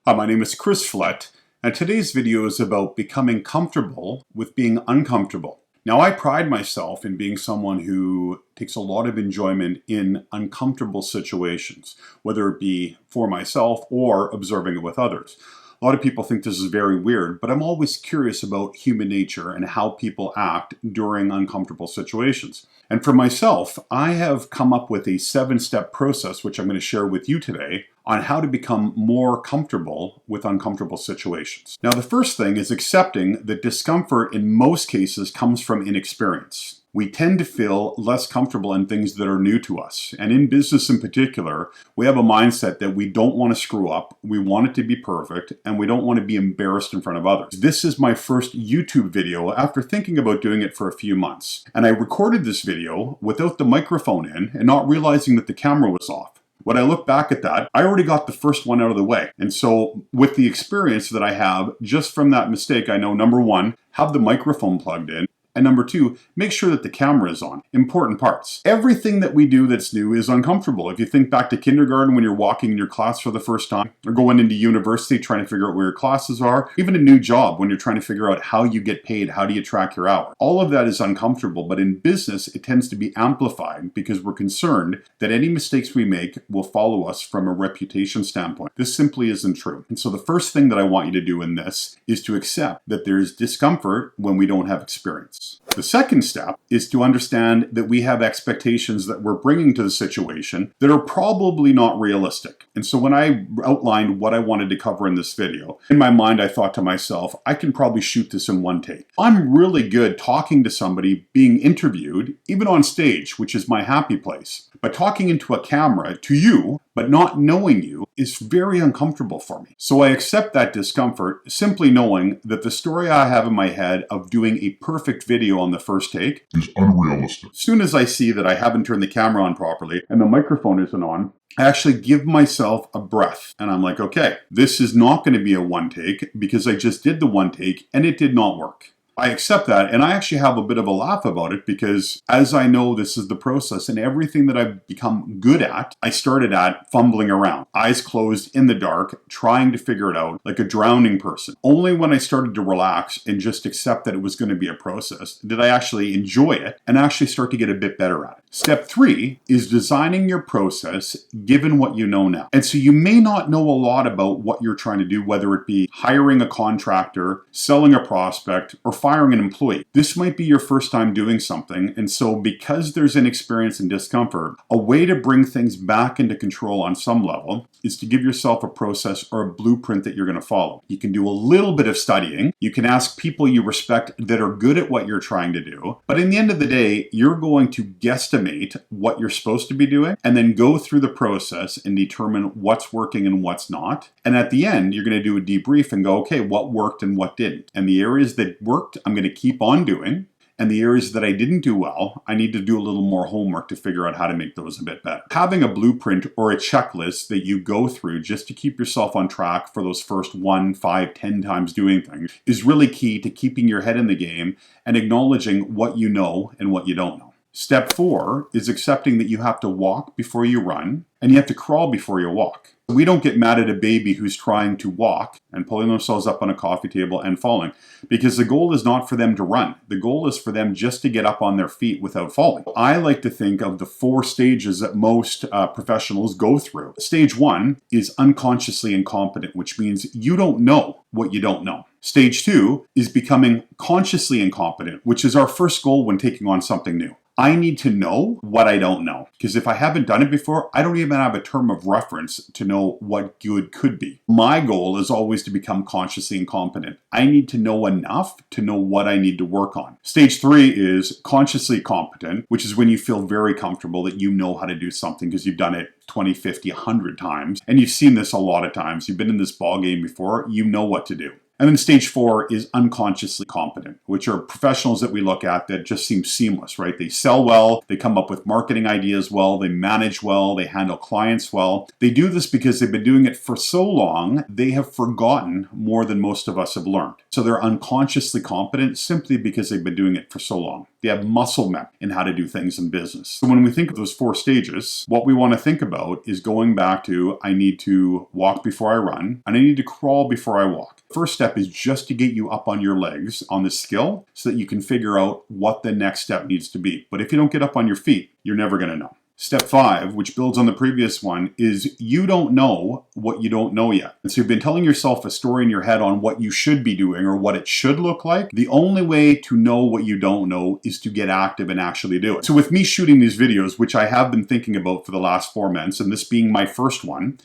Hi, my name is Chris Flett, and today's video is about becoming comfortable with being uncomfortable. Now, I pride myself in being someone who takes a lot of enjoyment in uncomfortable situations, whether it be for myself or observing it with others. A lot of people think this is very weird, but I'm always curious about human nature and how people act during uncomfortable situations. And for myself, I have come up with a 7-step process, which I'm going to share with you today, on how to become more comfortable with uncomfortable situations. Now, the first thing is accepting that discomfort in most cases comes from inexperience. We tend to feel less comfortable in things that are new to us. And in business in particular, we have a mindset that we don't want to screw up, we want it to be perfect, and we don't want to be embarrassed in front of others. This is my first YouTube video after thinking about doing it for a few months. And I recorded this video without the microphone in and not realizing that the camera was off. When I look back at that, I already got the first one out of the way. And so with the experience that I have just from that mistake, I know number one, have the microphone plugged in. And number two, make sure that the camera is on. Important parts. Everything that we do that's new is uncomfortable. If you think back to kindergarten when you're walking in your class for the first time, or going into university trying to figure out where your classes are, even a new job when you're trying to figure out how you get paid, how do you track your hours. All of that is uncomfortable, but in business, it tends to be amplified because we're concerned that any mistakes we make will follow us from a reputation standpoint. This simply isn't true. And so the first thing that I want you to do in this is to accept that there's discomfort when we don't have experience. The second step is to understand that we have expectations that we're bringing to the situation that are probably not realistic. And so when I outlined what I wanted to cover in this video, in my mind I thought to myself, I can probably shoot this in one take. I'm really good talking to somebody, being interviewed, even on stage, which is my happy place. But talking into a camera to you, but not knowing you, is very uncomfortable for me. So I accept that discomfort, simply knowing that the story I have in my head of doing a perfect video on the first take is unrealistic. As soon as I see that I haven't turned the camera on properly and the microphone isn't on, I actually give myself a breath and I'm like, okay, this is not going to be a one take because I just did the one take and it did not work. I accept that, and I actually have a bit of a laugh about it because as I know this is the process and everything that I've become good at, I started at fumbling around, eyes closed in the dark, trying to figure it out like a drowning person. Only when I started to relax and just accept that it was going to be a process did I actually enjoy it and actually start to get a bit better at it. Step 3 is designing your process given what you know now. And so you may not know a lot about what you're trying to do, whether it be hiring a contractor, selling a prospect, or firing an employee. This might be your first time doing something, and so because there's inexperience and discomfort, a way to bring things back into control on some level is to give yourself a process or a blueprint that you're going to follow. You can do a little bit of studying. You can ask people you respect that are good at what you're trying to do. But in the end of the day, you're going to guesstimate what you're supposed to be doing and then go through the process and determine what's working and what's not. And at the end, you're going to do a debrief and go, okay, what worked and what didn't? And the areas that worked, I'm going to keep on doing. And the areas that I didn't do well, I need to do a little more homework to figure out how to make those a bit better. Having a blueprint or a checklist that you go through just to keep yourself on track for those first 1, 5, 10 times doing things is really key to keeping your head in the game and acknowledging what you know and what you don't know. Step 4 is accepting that you have to walk before you run and you have to crawl before you walk. We don't get mad at a baby who's trying to walk and pulling themselves up on a coffee table and falling because the goal is not for them to run. The goal is for them just to get up on their feet without falling. I like to think of the 4 stages that most professionals go through. Stage 1 is unconsciously incompetent, which means you don't know what you don't know. Stage 2 is becoming consciously incompetent, which is our first goal when taking on something new. I need to know what I don't know, because if I haven't done it before, I don't even have a term of reference to know what good could be. My goal is always to become consciously incompetent. I need to know enough to know what I need to work on. Stage 3 is consciously competent, which is when you feel very comfortable that you know how to do something because you've done it 20, 50, 100 times. And you've seen this a lot of times. You've been in this ball game before. You know what to do. And then stage 4 is unconsciously competent, which are professionals that we look at that just seem seamless, right? They sell well, they come up with marketing ideas well, they manage well, they handle clients well. They do this because they've been doing it for so long, they have forgotten more than most of us have learned. So they're unconsciously competent simply because they've been doing it for so long. They have muscle memory in how to do things in business. So when we think of those 4 stages, what we want to think about is going back to, I need to walk before I run, and I need to crawl before I walk. First step is just to get you up on your legs on the skill so that you can figure out what the next step needs to be. But if you don't get up on your feet, you're never going to know. Step 5, which builds on the previous one, is you don't know what you don't know yet. And so you've been telling yourself a story in your head on what you should be doing or what it should look like. The only way to know what you don't know is to get active and actually do it. So with me shooting these videos, which I have been thinking about for the last 4 months, and this being my first one,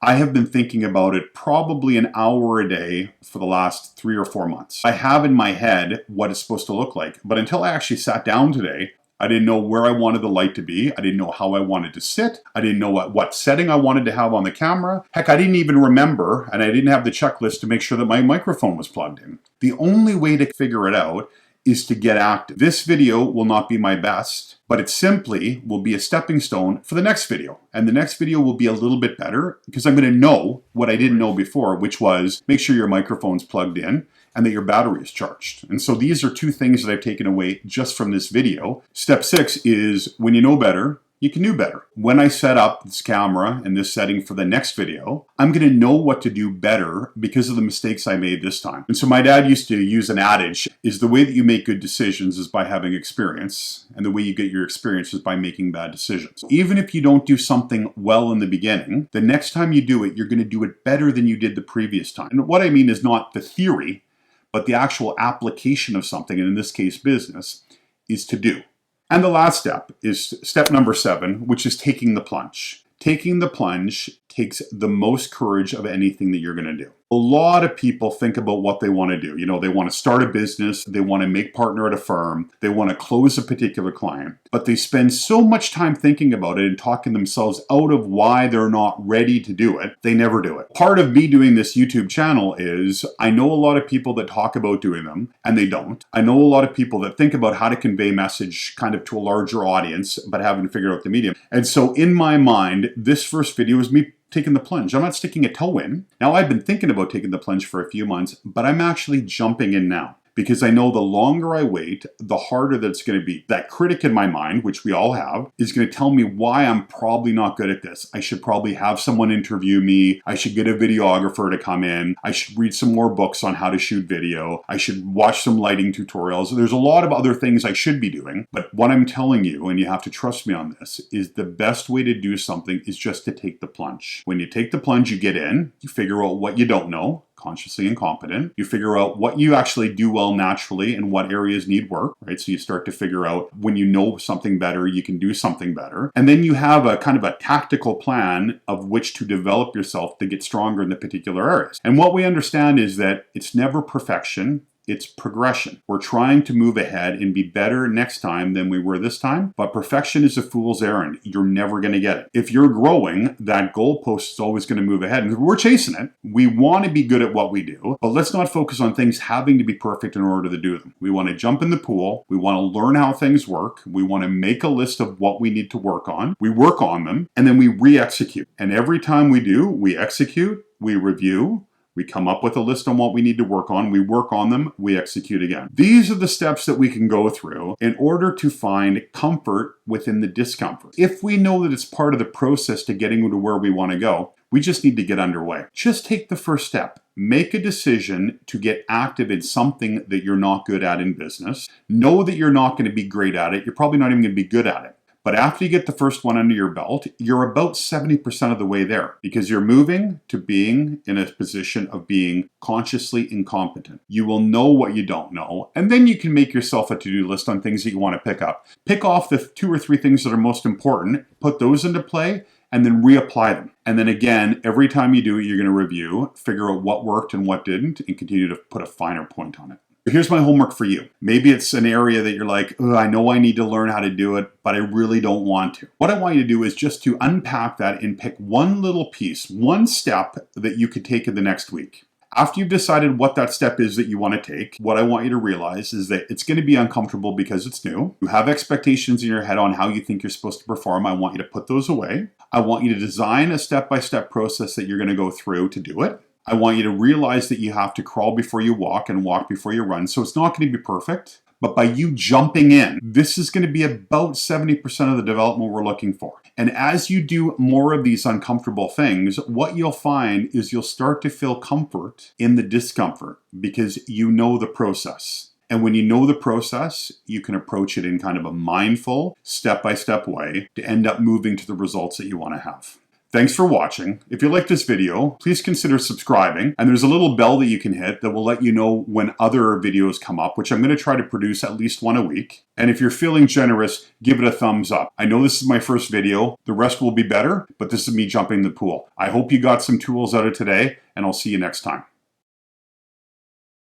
I have been thinking about it probably an hour a day for the last 3 or 4 months. I have in my head what it's supposed to look like, but until I actually sat down today, I didn't know where I wanted the light to be. I didn't know how I wanted to sit. I didn't know what setting I wanted to have on the camera. Heck, I didn't even remember, and I didn't have the checklist to make sure that my microphone was plugged in. The only way to figure it out is to get active. This video will not be my best, but it simply will be a stepping stone for the next video. And the next video will be a little bit better because I'm going to know what I didn't know before, which was make sure your microphone's plugged in and that your battery is charged. And so these are 2 things that I've taken away just from this video. Step 6 is when you know better, you can do better. When I set up this camera and this setting for the next video, I'm going to know what to do better because of the mistakes I made this time. And so my dad used to use an adage, is the way that you make good decisions is by having experience, and the way you get your experience is by making bad decisions. Even if you don't do something well in the beginning, the next time you do it, you're going to do it better than you did the previous time. And what I mean is not the theory, but the actual application of something, and in this case business, is to do. And the last step is step number 7, which is taking the plunge. Taking the plunge takes the most courage of anything that you're going to do. A lot of people think about what they want to do. You know, they want to start a business, they want to make partner at a firm, they want to close a particular client, but they spend so much time thinking about it and talking themselves out of why they're not ready to do it, they never do it. Part of me doing this YouTube channel is I know a lot of people that talk about doing them and they don't. I know a lot of people that think about how to convey message kind of to a larger audience, but haven't figured out the medium. And so in my mind, this first video is me taking the plunge. I'm not sticking a toe in. Now, I've been thinking about taking the plunge for a few months, but I'm actually jumping in now. because I know the longer I wait, the harder that it's going to be. That critic in my mind, which we all have, is going to tell me why I'm probably not good at this. I should probably have someone interview me. I should get a videographer to come in. I should read some more books on how to shoot video. I should watch some lighting tutorials. There's a lot of other things I should be doing. But what I'm telling you, and you have to trust me on this, is the best way to do something is just to take the plunge. When you take the plunge, you get in, you figure out what you don't know, consciously incompetent. You figure out what you actually do well naturally and what areas need work, right? So you start to figure out when you know something better, you can do something better. And then you have a kind of a tactical plan of which to develop yourself to get stronger in the particular areas. And what we understand is that it's never perfection. It's progression. We're trying to move ahead and be better next time than we were this time, but perfection is a fool's errand. You're never going to get it. If you're growing, that goalpost is always going to move ahead, and we're chasing it. We want to be good at what we do, but let's not focus on things having to be perfect in order to do them. We want to jump in the pool. We want to learn how things work. We want to make a list of what we need to work on. We work on them, and then we re-execute. And every time we do, we execute, we review, we come up with a list on what we need to work on, we work on them, we execute again. These are the steps that we can go through in order to find comfort within the discomfort. If we know that it's part of the process to getting to where we want to go, we just need to get underway. Just take the first step. Make a decision to get active in something that you're not good at in business. Know that you're not going to be great at it. You're probably not even going to be good at it. But after you get the first one under your belt, you're about 70% of the way there because you're moving to being in a position of being consciously incompetent. You will know what you don't know, and then you can make yourself a to-do list on things that you want to pick up. Pick off the 2 or 3 things that are most important, put those into play, and then reapply them. And then again, every time you do it, you're going to review, figure out what worked and what didn't, and continue to put a finer point on it. Here's my homework for you. Maybe it's an area that you're like, I know I need to learn how to do it, but I really don't want to. What I want you to do is just to unpack that and pick one little piece, one step that you could take in the next week. After you've decided what that step is that you want to take, what I want you to realize is that it's going to be uncomfortable because it's new. You have expectations in your head on how you think you're supposed to perform. I want you to put those away. I want you to design a step-by-step process that you're going to go through to do it. I want you to realize that you have to crawl before you walk and walk before you run. So it's not going to be perfect. But by you jumping in, this is going to be about 70% of the development we're looking for. And as you do more of these uncomfortable things, what you'll find is you'll start to feel comfort in the discomfort because you know the process. And when you know the process, you can approach it in kind of a mindful, step-by-step way to end up moving to the results that you want to have. Thanks for watching. If you like this video, please consider subscribing. And there's a little bell that you can hit that will let you know when other videos come up, which I'm going to try to produce at least one a week. And if you're feeling generous, give it a thumbs up. I know this is my first video. The rest will be better, but this is me jumping the pool. I hope you got some tools out of today, and I'll see you next time.